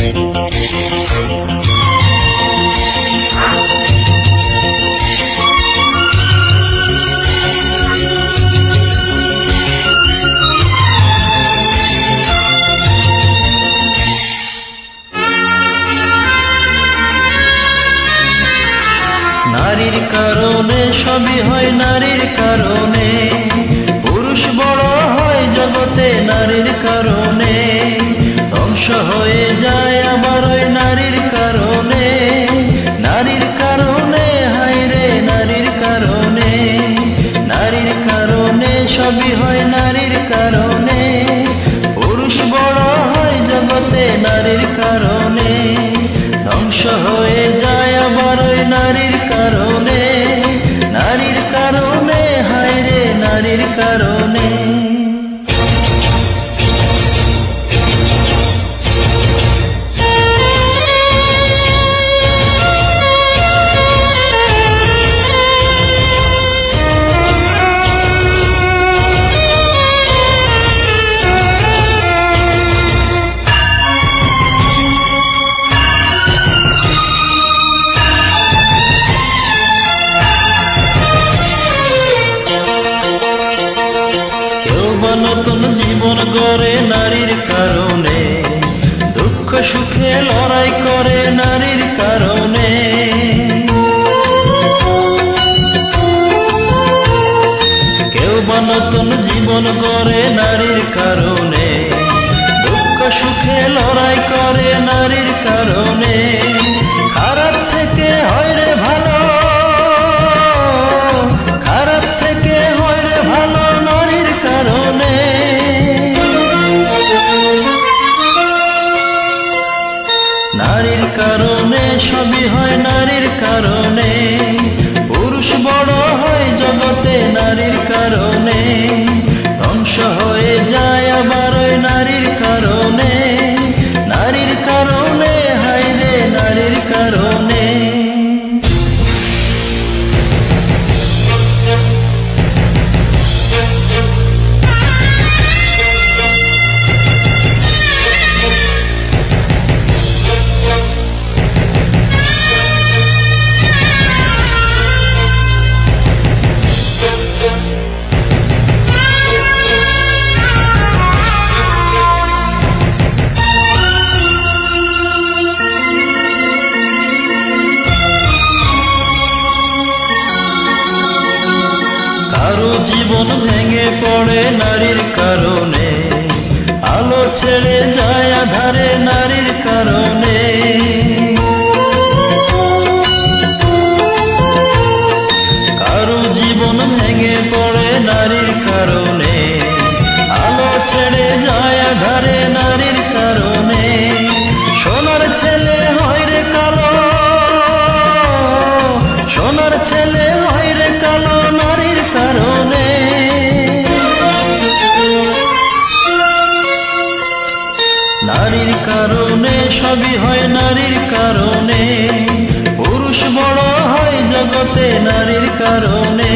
নারীর কারণে সবই হয়, নারীর কারণে পুরুষ বড় হয় জগতে, নারীর কারণে ধ্বংস হয়ে যায় আবার ওই নারীর কারণে। নারীর কারণে হায় রে, নারীর কারণে, নারীর কারণে সবই হয়, নারীর কারণে পুরুষ বড় হয় জগতে, নারীর কারণে ধ্বংস হয়ে যায় আবার ওই নারীর কারণে। নারীর কারণে হায় রে, নারীর কারণে। নতুন জীবন গড়ে নারীর কারণে, দুঃখ সুখে লড়াই করে নারীর কারণে। কেউ বা নতুন জীবন গড়ে নারীর কারণে, দুঃখ সুখে লড়াই করে নারীর কারণে। খারাপ থেকে হয় রে ভালো, খারাপ থেকে হয় রে ভালো নারীর কারণে। নারীর কারণে সবই হয়, নারীর কারণে পুরুষ বড় হয় জগতে, নারীর কারণে ধ্বংস হয়ে যায় আবার ওই নারীর কারণে। নারীর কারণে হায় রে, নারীর কারণে। কারো জীবন ভেঙে পড়ে নারীর কারণে, আলো ছেড়ে যায় আধারে নারীর কারণে। কারো জীবন ভেঙে পড়ে নারীর কারণে, আলো ছেড়ে যায় আধারে নারীর কারণে। সোনার ছেলে হয় রে কালো, সোনার ছেলে হয় রে কালো নারীর কারণে। নারীর কারণে সবই হয়, নারীর কারণে পুরুষ বড় হয় জগতে, নারীর কারণে।